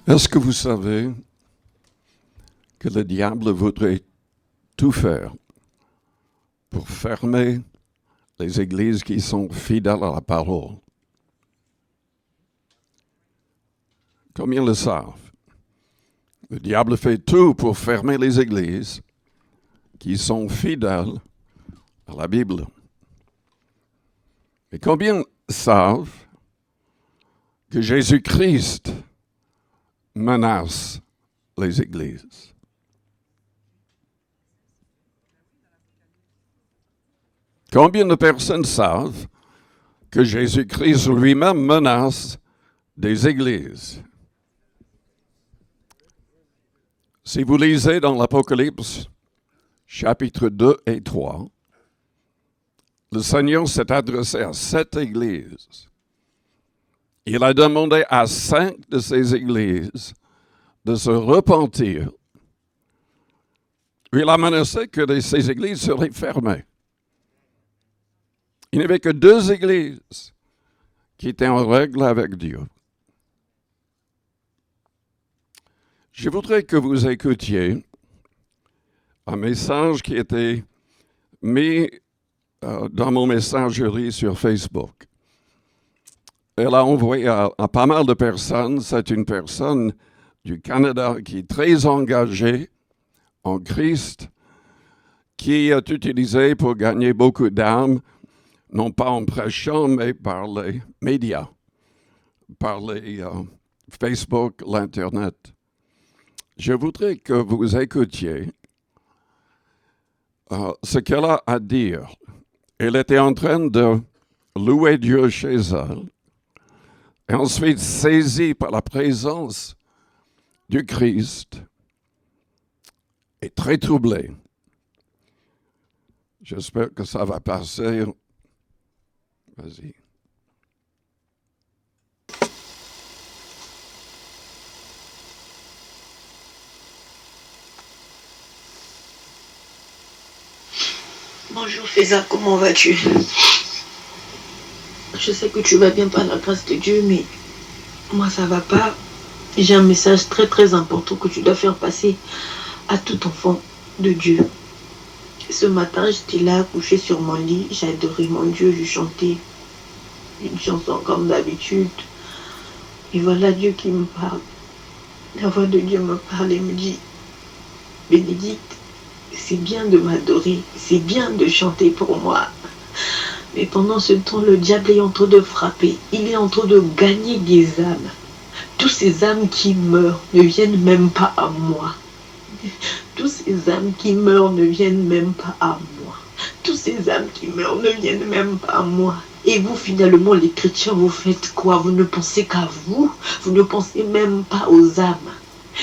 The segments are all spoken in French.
Est-ce que vous savez que le diable voudrait tout faire pour fermer les églises qui sont fidèles à la parole? Combien le savent? Le diable fait tout pour fermer les églises qui sont fidèles à la Bible. Et combien savent que Jésus-Christ menace les églises? Combien de personnes savent que Jésus-Christ lui-même menace des églises? Si vous lisez dans l'Apocalypse, chapitres 2 et 3, le Seigneur s'est adressé à 7 églises. Il a demandé à 5 de ces églises de se repentir. Il a menacé que ces églises seraient fermées. Il n'y avait que 2 églises qui étaient en règle avec Dieu. Je voudrais que vous écoutiez un message qui était mis dans mon messagerie sur Facebook. Elle a envoyé à pas mal de personnes. C'est une personne du Canada qui est très engagée en Christ, qui est utilisée pour gagner beaucoup d'âmes, non pas en prêchant, mais par les médias, par les Facebook, l'Internet. Je voudrais que vous écoutiez ce qu'elle a à dire. Elle était en train de louer Dieu chez elle, et ensuite saisie par la présence du Christ, et très troublée. J'espère que ça va passer. Vas-y. Bonjour Faiza, comment vas-tu? Je sais que tu vas bien par la grâce de Dieu, mais moi ça va pas. J'ai un message très très important que tu dois faire passer à tout enfant de Dieu. Ce matin, j'étais là, couchée sur mon lit, j'ai adoré mon Dieu, je chantais une chanson comme d'habitude. Et voilà Dieu qui me parle. La voix de Dieu me parle et me dit, Bénédicte, c'est bien de m'adorer, c'est bien de chanter pour moi. Mais pendant ce temps, le diable est en train de frapper. Il est en train de gagner des âmes. Tous ces âmes qui meurent ne viennent même pas à moi. Tous ces âmes qui meurent ne viennent même pas à moi. Tous ces âmes qui meurent ne viennent même pas à moi. Et vous, finalement, les chrétiens, vous faites quoi? Vous ne pensez qu'à vous. Vous ne pensez même pas aux âmes.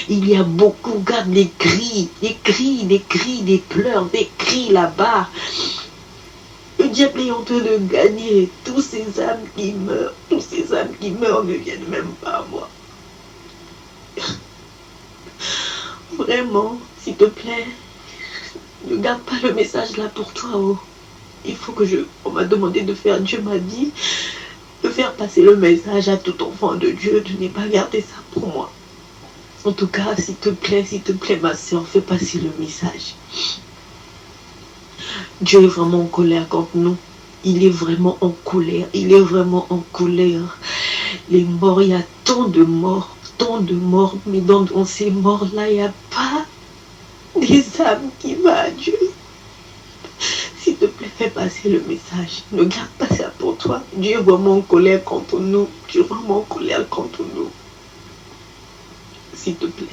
Il y a beaucoup, regarde les cris, des pleurs, des cris là-bas. Le diable est en train de gagner. Tous ces âmes qui meurent ne viennent même pas à moi. Vraiment, s'il te plaît, ne garde pas le message là pour toi. Oh. Il faut que on m'a demandé de faire, Dieu m'a dit, de faire passer le message à tout enfant de Dieu, de ne pas garder ça pour moi. En tout cas, s'il te plaît, ma soeur, fais passer le message. Dieu est vraiment en colère contre nous. Il est vraiment en colère. Il est vraiment en colère. Les morts, il y a tant de morts. Mais dans ces morts-là, il n'y a pas des âmes qui vont à Dieu. S'il te plaît, fais passer le message. Ne garde pas ça pour toi. Dieu est vraiment en colère contre nous. Dieu est vraiment en colère contre nous. S'il te plaît,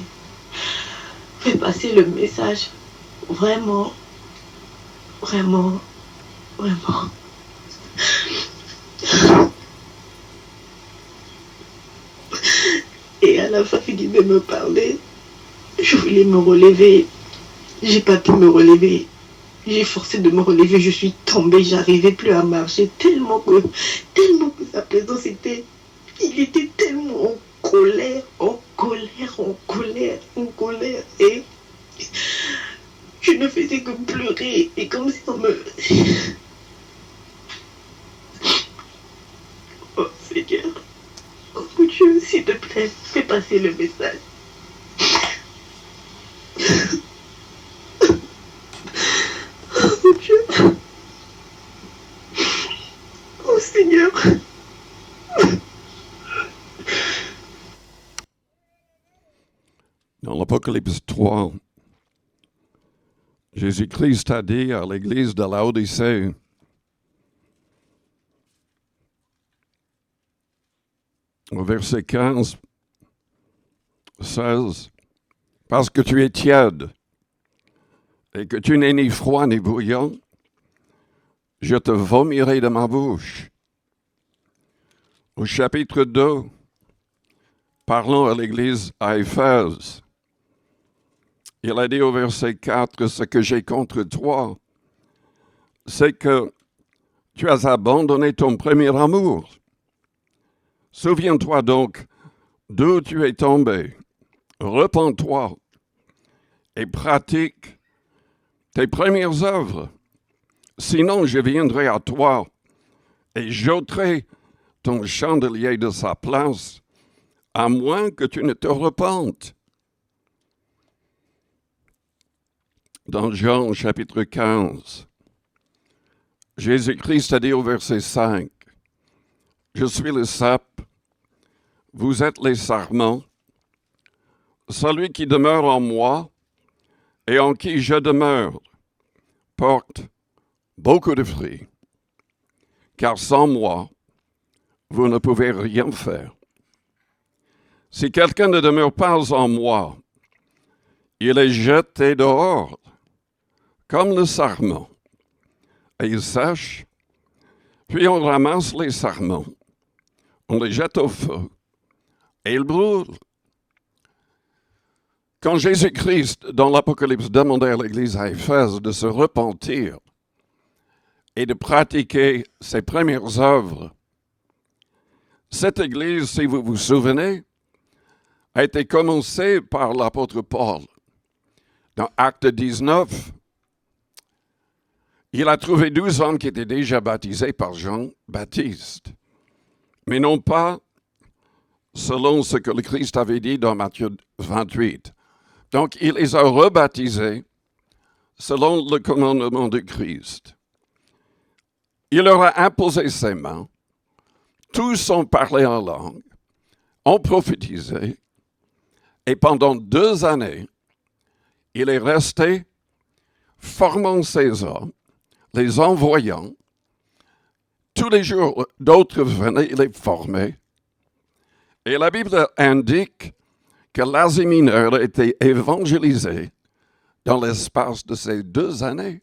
fais passer le message. Vraiment. Et à la fin, il devait me parler. Je voulais me relever. J'ai pas pu me relever. J'ai forcé de me relever. Je suis tombée. J'arrivais plus à marcher. Tellement que sa présence était... Il était tellement en colère. Et je ne faisais que pleurer. Et comme si on me... Oh Seigneur. Oh mon Dieu, s'il te plaît. frère, fais passer le message. Oh Dieu. Oh Seigneur. Dans l'Apocalypse 3, Jésus-Christ a dit à l'église de Laodicée, au verset 15, 16, « Parce que tu es tiède et que tu n'es ni froid ni bouillant, je te vomirai de ma bouche. » Au chapitre 2, parlant à l'église à Éphèse, il a dit au verset 4, « Ce que j'ai contre toi, c'est que tu as abandonné ton premier amour. Souviens-toi donc d'où tu es tombé. Repens-toi et pratique tes premières œuvres. Sinon, je viendrai à toi et j'ôterai ton chandelier de sa place, à moins que tu ne te repentes. » Dans Jean chapitre 15, Jésus-Christ a dit au verset 5, « Je suis le cep, vous êtes les sarments. Celui qui demeure en moi et en qui je demeure porte beaucoup de fruits, car sans moi, vous ne pouvez rien faire. Si quelqu'un ne demeure pas en moi, il est jeté dehors, comme le sarment, et il sèche, puis on ramasse les sarments, on les jette au feu, et ils brûlent. » Quand Jésus-Christ, dans l'Apocalypse, demandait à l'Église à Éphèse de se repentir et de pratiquer ses premières œuvres, cette Église, si vous vous souvenez, a été commencée par l'apôtre Paul. Dans Acte 19, il a trouvé 12 hommes qui étaient déjà baptisés par Jean-Baptiste, mais non pas selon ce que le Christ avait dit dans Matthieu 28. Donc, il les a rebaptisés selon le commandement de Christ. Il leur a imposé ses mains. Tous ont parlé en langue, ont prophétisé, et pendant 2 années, il est resté formant ces hommes, les envoyant. Tous les jours, d'autres venaient, il les formait. Et la Bible indique que l'Asie mineure a été évangélisée dans l'espace de ces 2 années.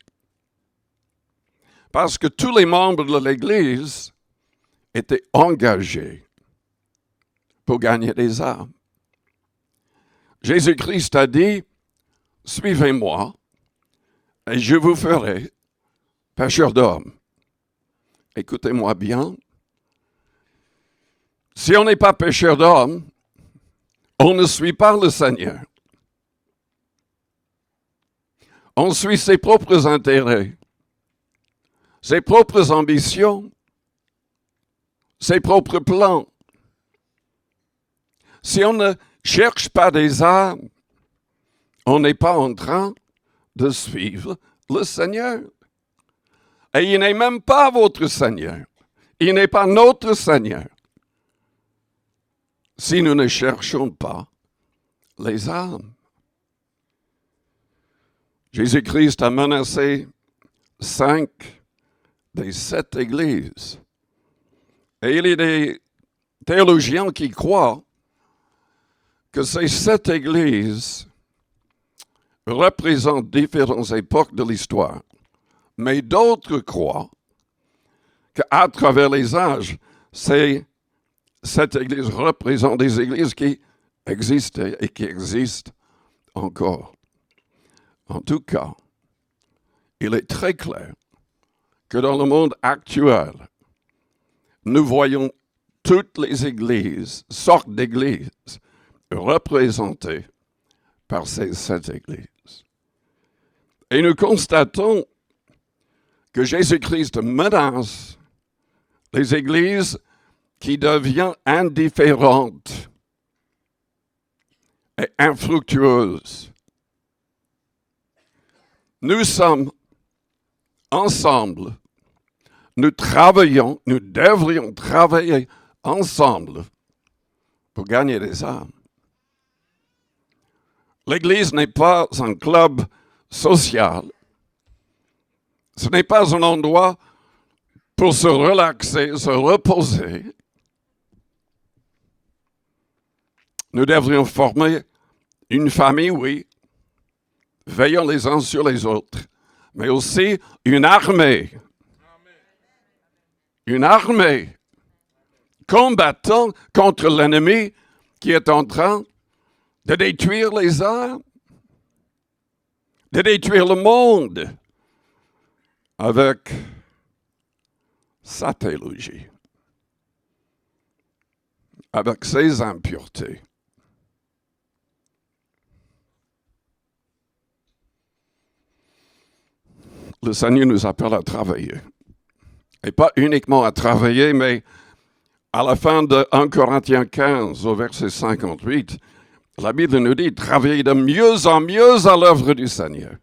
Parce que tous les membres de l'Église étaient engagés pour gagner des âmes. Jésus-Christ a dit, « Suivez-moi et je vous ferai pêcheurs d'hommes. » Écoutez-moi bien. Si on n'est pas pêcheur d'hommes, on ne suit pas le Seigneur. On suit ses propres intérêts, ses propres ambitions, ses propres plans. Si on ne cherche pas des âmes, on n'est pas en train de suivre le Seigneur. Et il n'est même pas votre Seigneur. Il n'est pas notre Seigneur. Si nous ne cherchons pas les âmes. Jésus-Christ a menacé 5 des 7 églises. Et il y a des théologiens qui croient que ces 7 églises représentent différentes époques de l'histoire. Mais d'autres croient qu'à travers les âges, cette Église représente des églises qui existaient et qui existent encore. En tout cas, il est très clair que dans le monde actuel, nous voyons toutes les églises, sortes d'églises, représentées par ces 7 églises. Et nous constatons que Jésus-Christ menace les églises qui deviennent indifférentes est infructueuse. Nous sommes ensemble. Nous devrions travailler ensemble pour gagner des âmes. L'Église n'est pas un club social. Ce n'est pas un endroit pour se relaxer, se reposer. Nous devrions former une famille, oui, veillant les uns sur les autres, mais aussi une armée. Une armée combattant contre l'ennemi qui est en train de détruire les âmes, de détruire le monde avec sa théologie, avec ses impuretés. Le Seigneur nous appelle à travailler. Et pas uniquement à travailler, mais à la fin de 1 Corinthiens 15, au verset 58, la Bible nous dit « Travaillez de mieux en mieux à l'œuvre du Seigneur ».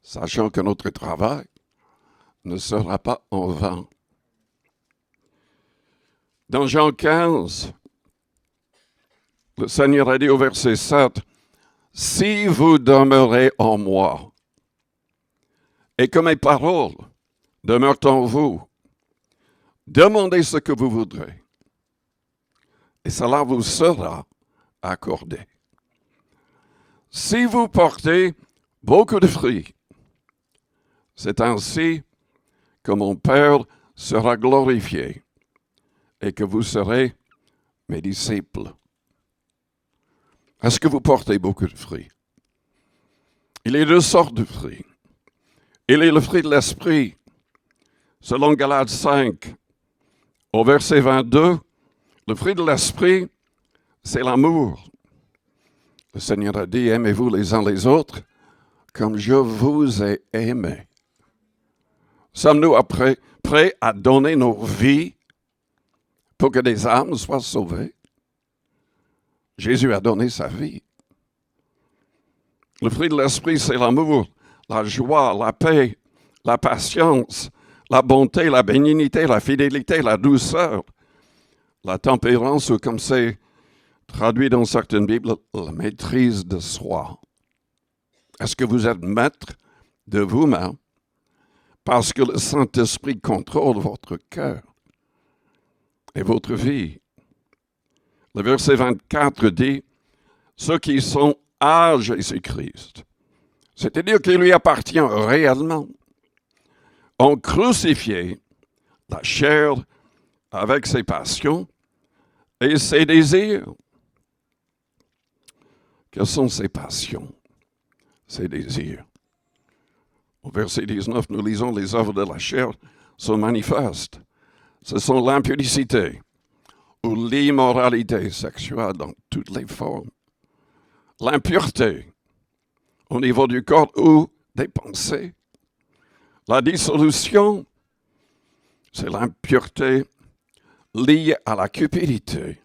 Sachant que notre travail ne sera pas en vain. Dans Jean 15, le Seigneur a dit au verset 7, « Si vous demeurez en moi, et que mes paroles demeurent en vous, demandez ce que vous voudrez, et cela vous sera accordé. Si vous portez beaucoup de fruits, c'est ainsi que mon Père sera glorifié et que vous serez mes disciples. » Est-ce que vous portez beaucoup de fruits? Il y a deux sortes de fruits. Il est le fruit de l'esprit. Selon Galates 5, au verset 22, le fruit de l'esprit, c'est l'amour. Le Seigneur a dit, aimez-vous les uns les autres comme je vous ai aimés. Sommes-nous prêts à donner nos vies pour que des âmes soient sauvées? Jésus a donné sa vie. Le fruit de l'esprit, c'est l'amour, la joie, la paix, la patience, la bonté, la bénignité, la fidélité, la douceur, la tempérance, ou comme c'est traduit dans certaines Bibles, la maîtrise de soi. Est-ce que vous êtes maître de vous-même parce que le Saint-Esprit contrôle votre cœur et votre vie? Le verset 24 dit, ceux qui sont à Jésus-Christ, c'est-à-dire qui lui appartient réellement, ont crucifié la chair avec ses passions et ses désirs. Quelles sont ses passions, ses désirs? Au verset 19, nous lisons les œuvres de la chair sont manifestes. Ce sont l'impudicité ou l'immoralité sexuelle dans toutes les formes. L'impureté au niveau du corps ou des pensées. La dissolution, c'est l'impureté liée à la cupidité.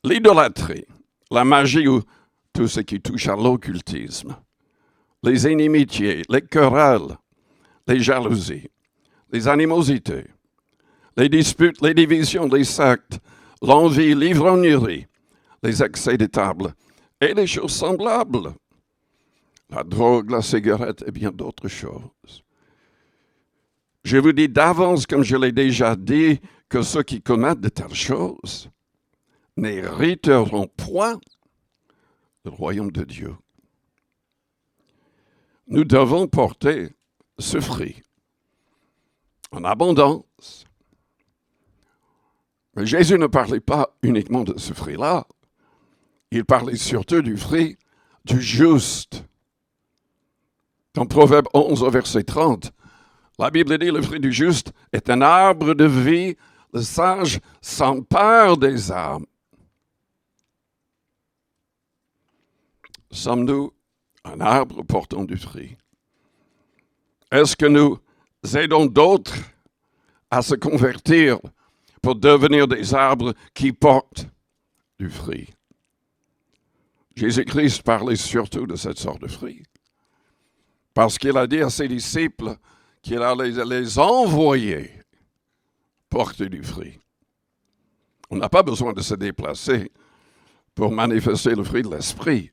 L'idolâtrie, la magie ou tout ce qui touche à l'occultisme. Les inimitiés, les querelles, les jalousies, les animosités, les disputes, les divisions, les sectes, l'envie, l'ivrognerie, les excès de table et les choses semblables. La drogue, la cigarette et bien d'autres choses. Je vous dis d'avance, comme je l'ai déjà dit, que ceux qui commettent de telles choses n'hériteront point le royaume de Dieu. Nous devons porter ce fruit en abondance. Mais Jésus ne parlait pas uniquement de ce fruit-là. Il parlait surtout du fruit du juste. Dans Proverbe 11, au verset 30, la Bible dit, le fruit du juste est un arbre de vie. Le sage s'empare des âmes. Sommes-nous un arbre portant du fruit? Est-ce que nous aidons d'autres à se convertir pour devenir des arbres qui portent du fruit. Jésus-Christ parlait surtout de cette sorte de fruit. Parce qu'il a dit à ses disciples qu'il allait les envoyer porter du fruit. On n'a pas besoin de se déplacer pour manifester le fruit de l'esprit.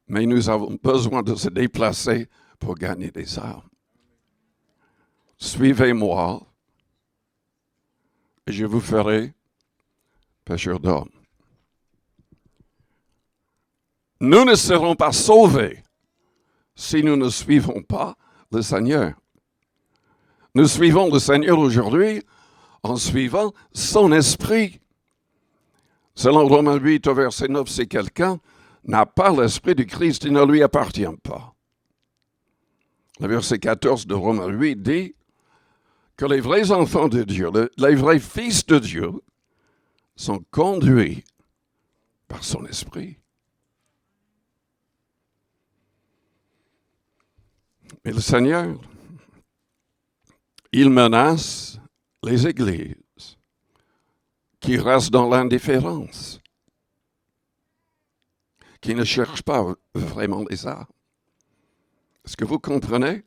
Mais nous avons besoin de se déplacer pour gagner des âmes. Suivez-moi et je vous ferai pêcheurs d'hommes. Nous ne serons pas sauvés si nous ne suivons pas le Seigneur. Nous suivons le Seigneur aujourd'hui en suivant son esprit. Selon Romains 8, au verset 9, si quelqu'un n'a pas l'esprit du Christ, il ne lui appartient pas. Le verset 14 de Romains 8 dit que les vrais enfants de Dieu, les vrais fils de Dieu, sont conduits par son esprit. Mais le Seigneur, il menace les églises qui restent dans l'indifférence, qui ne cherchent pas vraiment les âmes. Est-ce que vous comprenez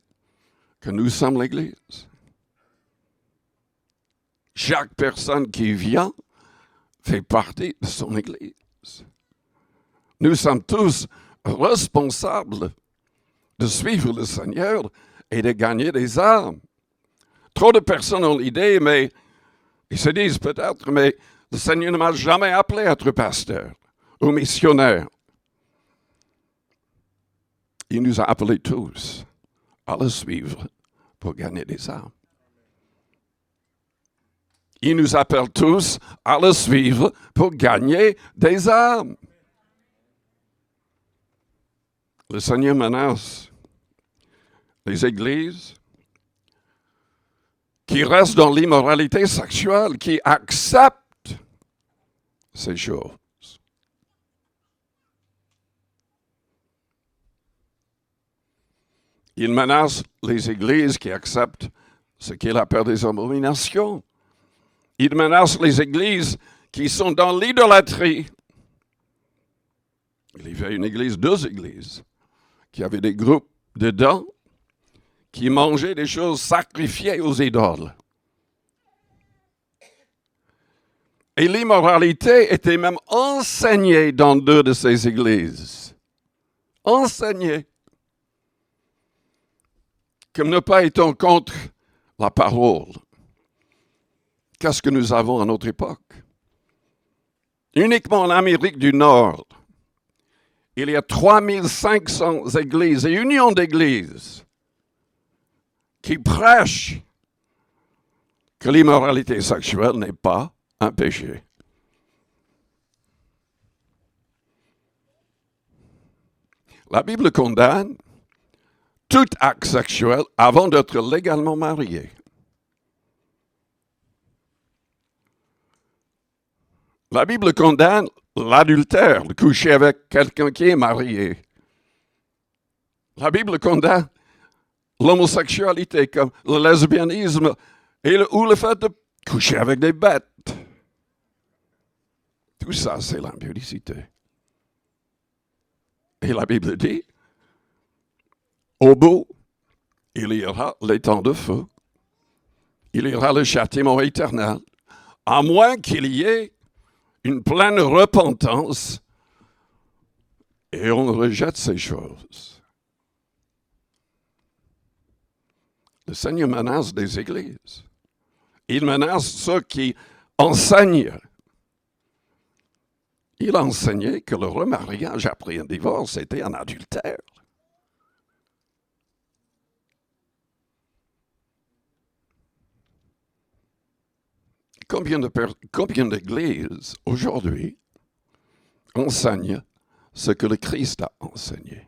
que nous sommes l'Église? Chaque personne qui vient fait partie de son Église. Nous sommes tous responsables de suivre le Seigneur et de gagner des âmes. Trop de personnes ont l'idée, mais ils se disent peut-être, mais le Seigneur ne m'a jamais appelé à être pasteur ou missionnaire. Il nous a appelés tous à le suivre pour gagner des âmes. Il nous appelle tous à le suivre pour gagner des âmes. Le Seigneur menace les églises qui restent dans l'immoralité sexuelle, qui acceptent ces choses. Il menace les églises qui acceptent ce qu'il appelle des abominations. Il menace les églises qui sont dans l'idolâtrie. Il y avait une église, 2 églises, qui avaient des groupes dedans qui mangeaient des choses sacrifiées aux idoles. Et l'immoralité était même enseignée dans 2 de ces églises. Enseignée. Comme ne pas étant contre la parole. Qu'est-ce que nous avons à notre époque? Uniquement en Amérique du Nord, il y a 3500 églises et unions d'églises qui prêchent que l'immoralité sexuelle n'est pas un péché. La Bible condamne tout acte sexuel avant d'être légalement marié. La Bible condamne l'adultère, de coucher avec quelqu'un qui est marié. La Bible condamne l'homosexualité, comme le lesbianisme ou le fait de coucher avec des bêtes. Tout ça, c'est l'impudicité. Et la Bible dit, au bout, il y aura les temps de feu. Il y aura le châtiment éternel, à moins qu'il y ait une pleine repentance et on rejette ces choses. Le Seigneur menace des églises. Il menace ceux qui enseignent. Il a enseigné que le remariage après un divorce était un adultère. Combien d'églises aujourd'hui enseignent ce que le Christ a enseigné?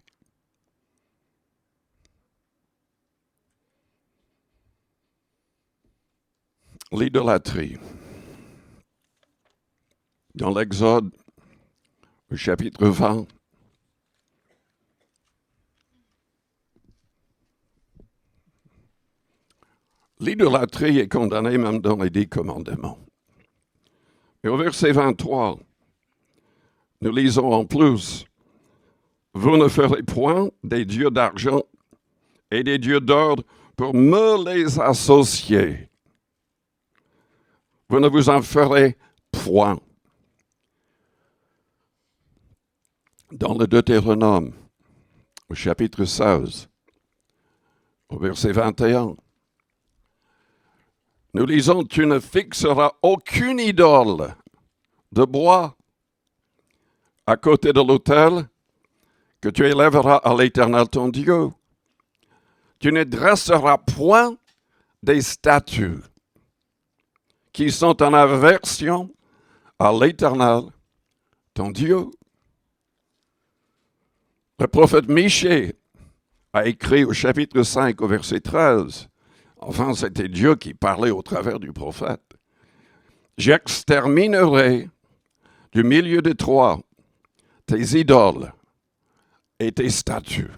L'idolâtrie. Dans l'Exode, au chapitre 20, l'idolâtrie est condamnée même dans les 10 commandements. Et au verset 23, Nous lisons en plus, vous ne ferez point des dieux d'argent et des dieux d'or pour me les associer. Vous ne vous en ferez point. Dans le Deutéronome, au chapitre 16, au verset 21, nous lisons, tu ne fixeras aucune idole de bois à côté de l'autel que tu élèveras à l'Éternel ton Dieu. Tu ne dresseras point des statues qui sont en aversion à l'Éternel ton Dieu. Le prophète Michée a écrit au chapitre 5, au verset 13, enfin c'était Dieu qui parlait au travers du prophète, « J'exterminerai du milieu de toi tes idoles et tes statues. »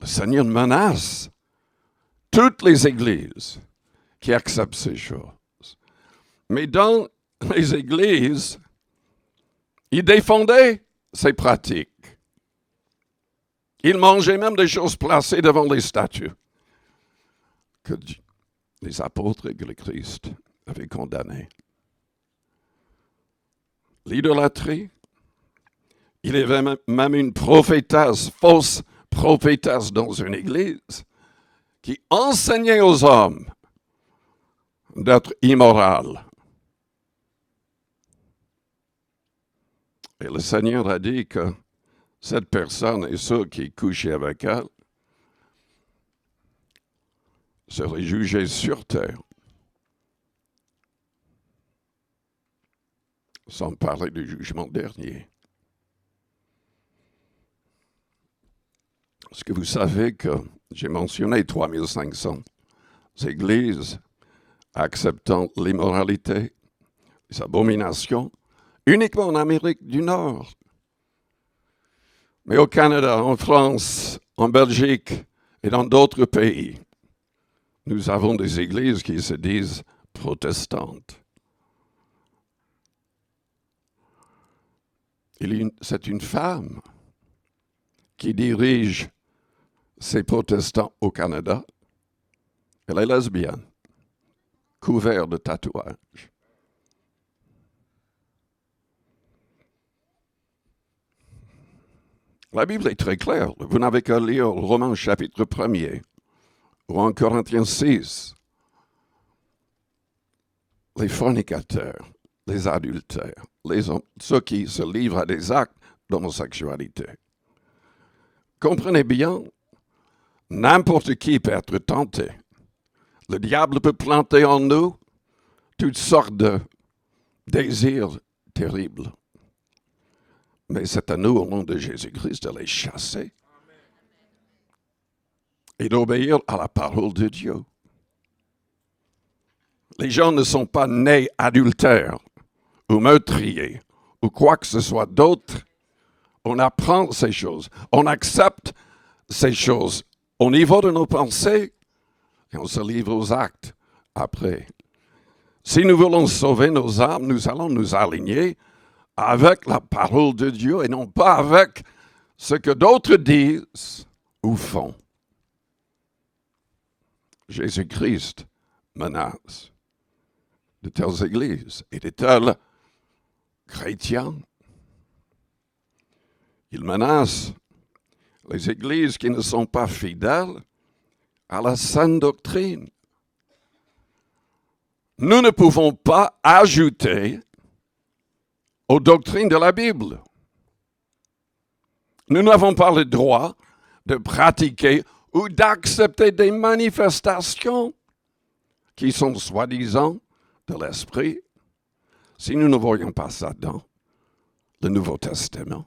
Le Seigneur menace toutes les églises qui acceptent ces choses. Mais dans les églises, il défendait ces pratiques. Il mangeait même des choses placées devant les statues que les apôtres et que le Christ avaient condamnées. L'idolâtrie, il y avait même une prophétesse, fausse prophétesse dans une église qui enseignait aux hommes d'être immoral. Et le Seigneur a dit que cette personne et ceux qui couchaient avec elle seraient jugés sur terre. Sans parler du jugement dernier. Est-ce que vous savez que j'ai mentionné 3500 églises acceptant l'immoralité, les abominations, uniquement en Amérique du Nord. Mais au Canada, en France, en Belgique et dans d'autres pays, nous avons des églises qui se disent protestantes. C'est une femme qui dirige ces protestants au Canada. Elle est lesbienne, couverte de tatouages. La Bible est très claire. Vous n'avez qu'à lire Romains chapitre 1er ou en Corinthiens 6. Les fornicateurs, les adultères, ceux qui se livrent à des actes d'homosexualité. Comprenez bien, n'importe qui peut être tenté. Le diable peut planter en nous toutes sortes de désirs terribles. Mais c'est à nous, au nom de Jésus-Christ, de les chasser et d'obéir à la parole de Dieu. Les gens ne sont pas nés adultères ou meurtriers ou quoi que ce soit d'autre. On apprend ces choses, on accepte ces choses au niveau de nos pensées et on se livre aux actes après. Si nous voulons sauver nos âmes, nous allons nous aligner avec la parole de Dieu et non pas avec ce que d'autres disent ou font. Jésus-Christ menace de telles églises et de tels chrétiens. Il menace les églises qui ne sont pas fidèles à la saine doctrine. Nous ne pouvons pas ajouter aux doctrines de la Bible. Nous n'avons pas le droit de pratiquer ou d'accepter des manifestations qui sont soi-disant de l'esprit si nous ne voyons pas ça dans le Nouveau Testament.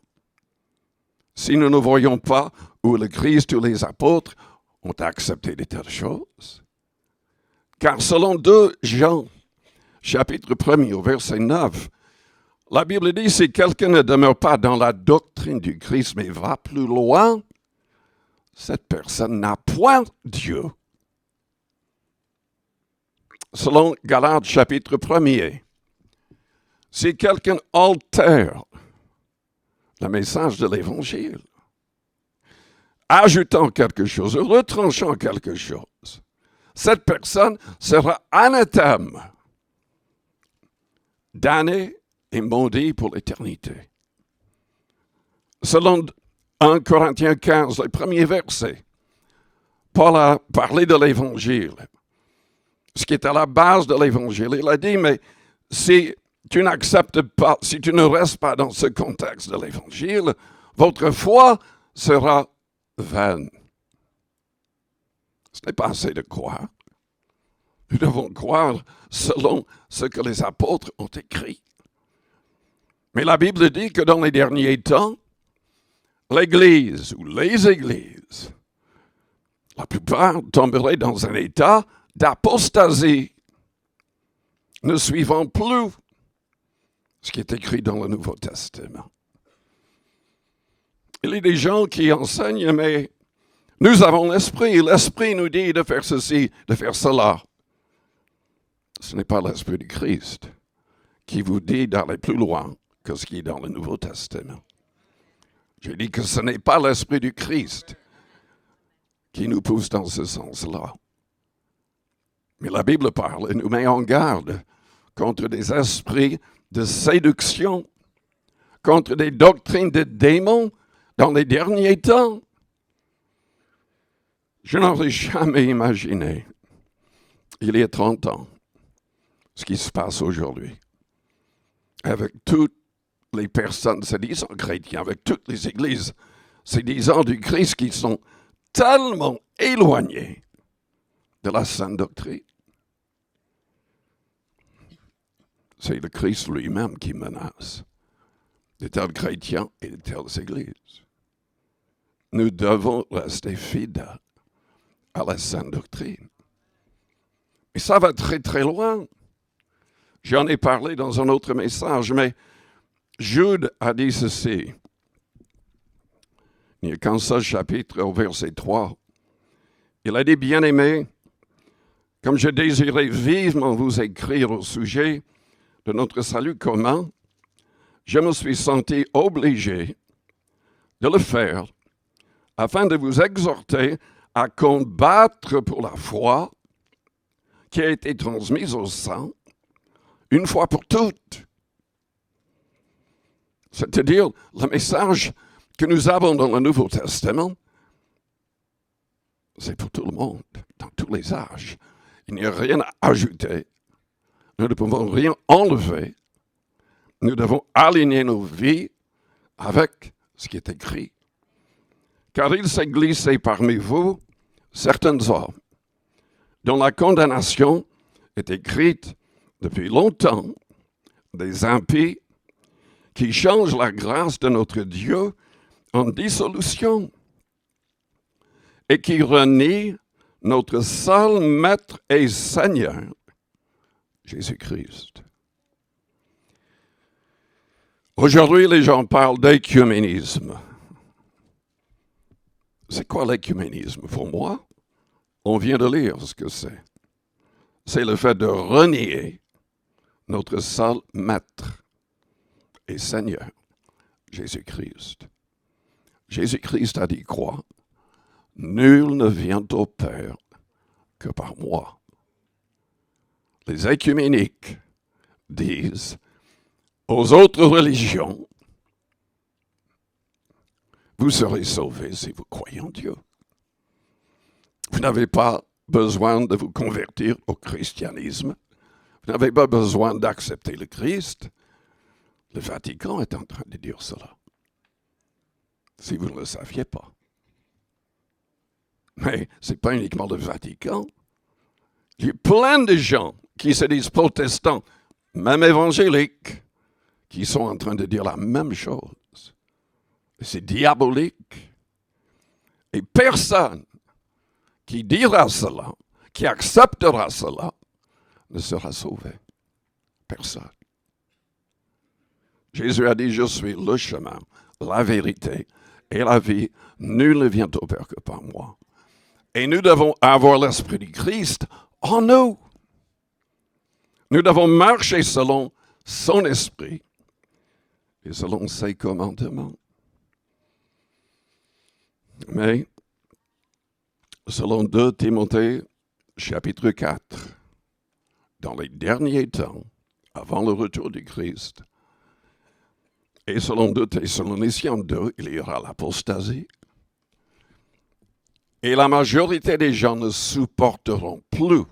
Si nous ne voyons pas où le Christ ou les apôtres ont accepté de telles choses. Car selon 2 Jean, chapitre 1er, au verset 9, la Bible dit, si quelqu'un ne demeure pas dans la doctrine du Christ, mais va plus loin, cette personne n'a point Dieu. Selon Galates, chapitre 1er, Si quelqu'un altère le message de l'Évangile, ajoutant quelque chose, retranchant quelque chose, cette personne sera anathème, damné et maudit pour l'éternité. Selon 1 Corinthiens 15, le premier verset, Paul a parlé de l'Évangile, ce qui est à la base de l'Évangile. Il a dit, mais si tu n'acceptes pas, si tu ne restes pas dans ce contexte de l'Évangile, votre foi sera vaine. Ce n'est pas assez de croire. Nous devons croire selon ce que les apôtres ont écrit. Mais la Bible dit que dans les derniers temps, l'Église ou les Églises, la plupart tomberaient dans un état d'apostasie, ne suivant plus ce qui est écrit dans le Nouveau Testament. Il y a des gens qui enseignent, mais nous avons l'Esprit. L'Esprit nous dit de faire ceci, de faire cela. Ce n'est pas l'Esprit du Christ qui vous dit d'aller plus loin que ce qui est dans le Nouveau Testament. J'ai dit que ce n'est pas l'Esprit du Christ qui nous pousse dans ce sens-là. Mais la Bible parle et nous met en garde contre des esprits de séduction, contre des doctrines de démons dans les derniers temps. Je n'aurais jamais imaginé, il y a 30 ans, ce qui se passe aujourd'hui. Avec toutes les personnes se disant chrétiens, avec toutes les églises se disant du Christ qui sont tellement éloignés de la sainte doctrine. C'est le Christ lui-même qui menace de tels chrétiens et de telles églises. Nous devons rester fidèles à la sainte doctrine. Et ça va très très loin. J'en ai parlé dans un autre message, mais Jude a dit ceci. Il n'y a qu'un seul chapitre au verset 3. Il a dit, bien-aimés, comme je désirais vivement vous écrire au sujet de notre salut commun, je me suis senti obligé de le faire afin de vous exhorter à combattre pour la foi qui a été transmise aux saints une fois pour toutes. C'est-à-dire, le message que nous avons dans le Nouveau Testament, c'est pour tout le monde, dans tous les âges. Il n'y a rien à ajouter. Nous ne pouvons rien enlever. Nous devons aligner nos vies avec ce qui est écrit. Car il s'est glissé parmi vous certains hommes dont la condamnation est écrite depuis longtemps, des impies qui changent la grâce de notre Dieu en dissolution et qui renient notre seul Maître et Seigneur, Jésus-Christ. Aujourd'hui, les gens parlent d'écuménisme. C'est quoi l'écuménisme? Pour moi, on vient de lire ce que c'est. C'est le fait de renier notre seul Maître et Seigneur, Jésus-Christ. Jésus-Christ a dit quoi? Nul ne vient au Père que par moi. Les écuméniques disent aux autres religions, vous serez sauvés si vous croyez en Dieu. Vous n'avez pas besoin de vous convertir au christianisme. Vous n'avez pas besoin d'accepter le Christ. Le Vatican est en train de dire cela. Si vous ne le saviez pas. Mais ce n'est pas uniquement le Vatican. Il y a plein de gens qui se disent protestants, même évangéliques, qui sont en train de dire la même chose. C'est diabolique. Et personne qui dira cela, qui acceptera cela, ne sera sauvé. Personne. Jésus a dit, je suis le chemin, la vérité et la vie. Nul ne vient au Père que par moi. Et nous devons avoir l'Esprit du Christ en nous. Nous devons marcher selon son esprit et selon ses commandements. Mais, selon 2 Timothée, chapitre 4, dans les derniers temps, avant le retour du Christ, et selon 2 Thessaloniciens 2, il y aura l'apostasie, et la majorité des gens ne supporteront plus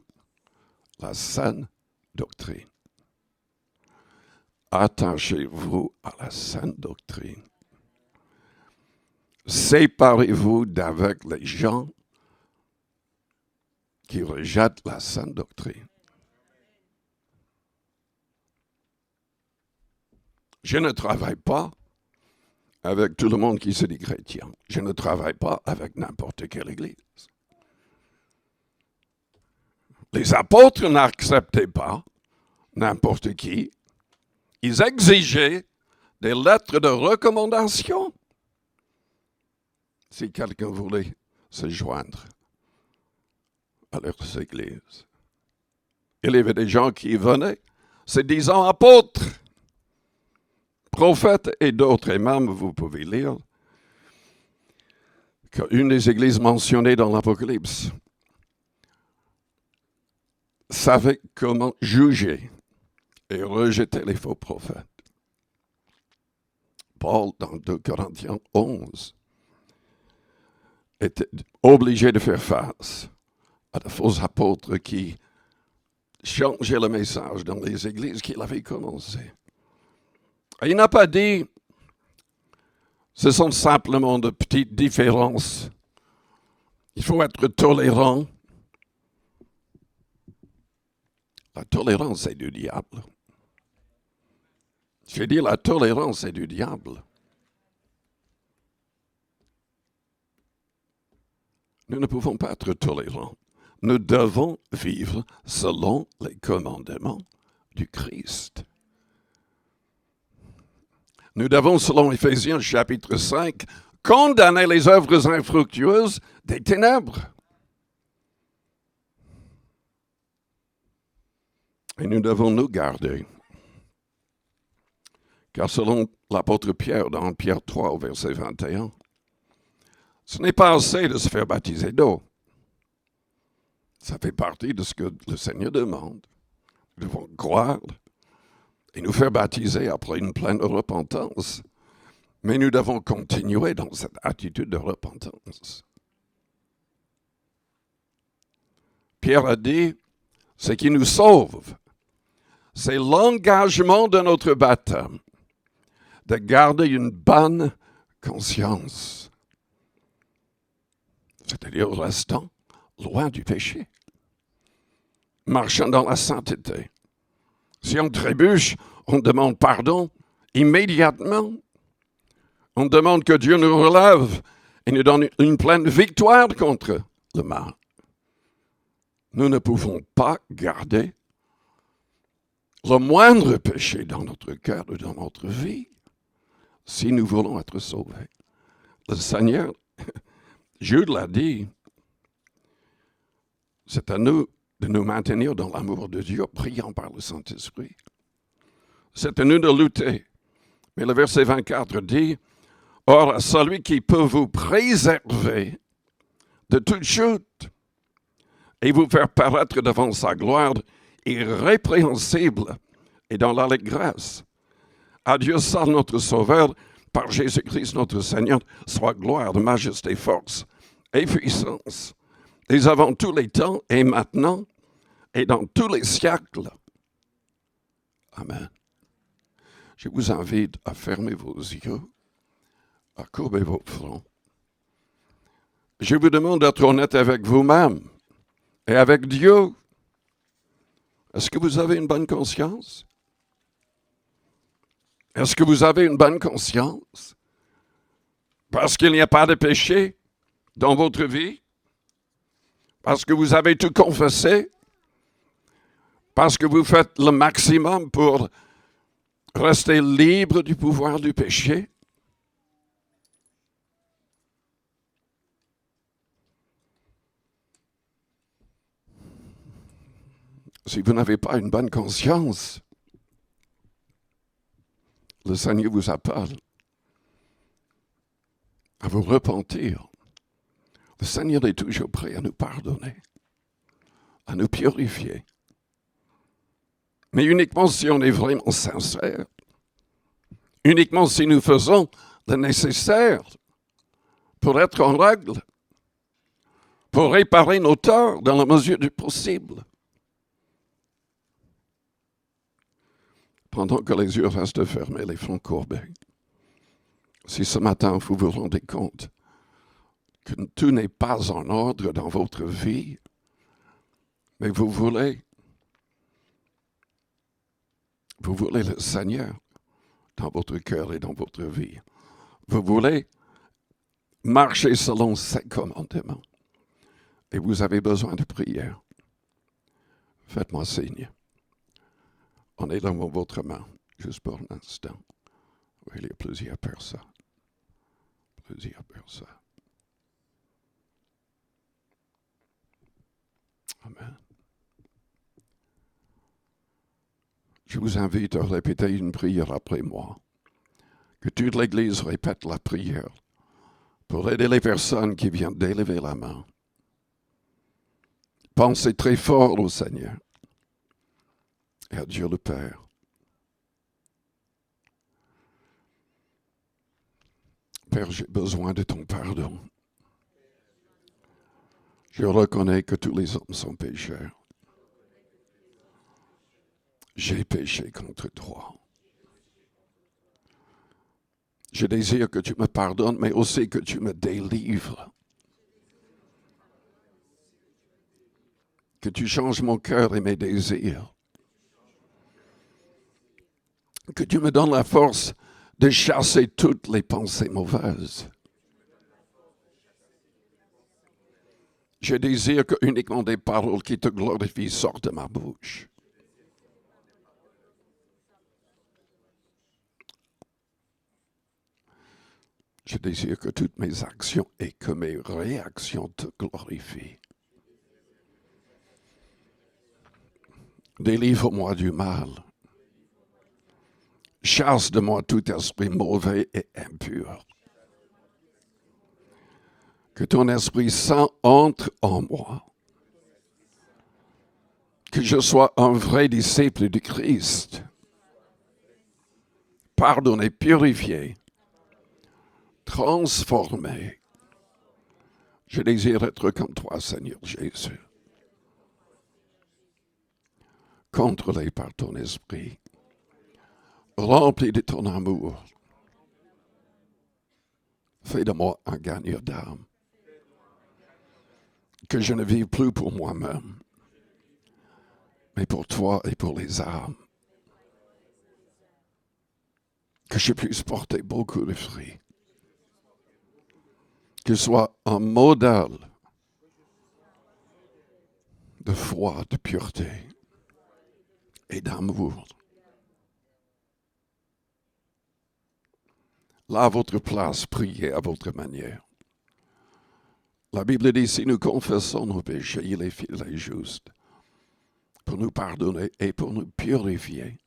la saine doctrine. Attachez-vous à la saine doctrine. Séparez-vous d'avec les gens qui rejettent la saine doctrine. Je ne travaille pas avec tout le monde qui se dit chrétien. Je ne travaille pas avec n'importe quelle église. Les apôtres n'acceptaient pas n'importe qui. Ils exigeaient des lettres de recommandation si quelqu'un voulait se joindre à leurs églises. Il y avait des gens qui venaient se disant apôtres, prophètes et d'autres. Et même, vous pouvez lire qu'une des églises mentionnées dans l'Apocalypse savait comment juger et rejeter les faux prophètes. Paul, dans 2 Corinthiens 11, était obligé de faire face à de faux apôtres qui changeaient le message dans les églises qu'il avait commencées. Et il n'a pas dit, ce sont simplement de petites différences. Il faut être tolérant. La tolérance est du diable. Je dis la tolérance est du diable. Nous ne pouvons pas être tolérants. Nous devons vivre selon les commandements du Christ. Nous devons, selon Éphésiens chapitre 5, condamner les œuvres infructueuses des ténèbres. Et nous devons nous garder. Car selon l'apôtre Pierre, dans Pierre 3, au verset 21, ce n'est pas assez de se faire baptiser d'eau. Ça fait partie de ce que le Seigneur demande. Nous devons croire et nous faire baptiser après une pleine repentance. Mais nous devons continuer dans cette attitude de repentance. Pierre a dit, ce qui nous sauve, c'est l'engagement de notre baptême, de garder une bonne conscience. C'est-à-dire restant loin du péché, marchant dans la sainteté. Si on trébuche, on demande pardon immédiatement. On demande que Dieu nous relève et nous donne une pleine victoire contre le mal. Nous ne pouvons pas garder le moindre péché dans notre cœur ou dans notre vie si nous voulons être sauvés. Le Seigneur, Jude l'a dit, c'est à nous de nous maintenir dans l'amour de Dieu, priant par le Saint-Esprit. C'est à nous de lutter. Mais le verset 24 dit, « Or, à celui qui peut vous préserver de toute chute et vous faire paraître devant sa gloire irrépréhensible et dans l'allégresse, à Dieu seul notre Sauveur, par Jésus-Christ notre Seigneur, soit gloire, majesté, force et puissance, dès avant tous les temps et maintenant et dans tous les siècles. » Amen. Je vous invite à fermer vos yeux, à courber vos fronts. Je vous demande d'être honnête avec vous-même et avec Dieu. Est-ce que vous avez une bonne conscience? Est-ce que vous avez une bonne conscience? Parce qu'il n'y a pas de péché dans votre vie? Parce que vous avez tout confessé? Parce que vous faites le maximum pour rester libre du pouvoir du péché? Si vous n'avez pas une bonne conscience, Le Seigneur vous appelle à vous repentir. Le Seigneur est toujours prêt à nous pardonner, à nous purifier. Mais uniquement si on est vraiment sincère. Uniquement si nous faisons le nécessaire pour être en règle, pour réparer nos torts dans la mesure du possible. Pendant que les yeux restent fermés, les fronts courbés. Si ce matin vous vous rendez compte que tout n'est pas en ordre dans votre vie, mais vous voulez le Seigneur dans votre cœur et dans votre vie. Vous voulez marcher selon ses commandements. Et vous avez besoin de prière. Faites-moi signe. On est dans votre main, juste pour un instant. Oui, il y a plusieurs personnes. Plusieurs personnes. Amen. Je vous invite à répéter une prière après moi. Que toute l'Église répète la prière pour aider les personnes qui viennent d'élever la main. Pensez très fort au Seigneur et à Dieu le Père. Père, j'ai besoin de ton pardon. Je reconnais que tous les hommes sont pécheurs. J'ai péché contre toi. Je désire que tu me pardonnes, mais aussi que tu me délivres. Que tu changes mon cœur et mes désirs. Que tu me donnes la force de chasser toutes les pensées mauvaises. Je désire que uniquement des paroles qui te glorifient sortent de ma bouche. Je désire que toutes mes actions et que mes réactions te glorifient. Délivre-moi du mal. Chasse de moi tout esprit mauvais et impur. Que ton Esprit Saint entre en moi. Que je sois un vrai disciple du Christ. Pardonné, purifié, transformé. Je désire être comme toi, Seigneur Jésus. Contrôlé par ton esprit. Rempli de ton amour. Fais de moi un gagneur d'âme. Que je ne vive plus pour moi-même, mais pour toi et pour les âmes. Que je puisse porter beaucoup de fruits. Que je sois un modèle de foi, de pureté et d'amour. Là, à votre place, priez à votre manière. La Bible dit, si nous confessons nos péchés, il est fidèle et juste pour nous pardonner et pour nous purifier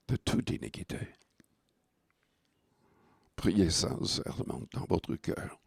de toute iniquité. Priez sincèrement dans votre cœur.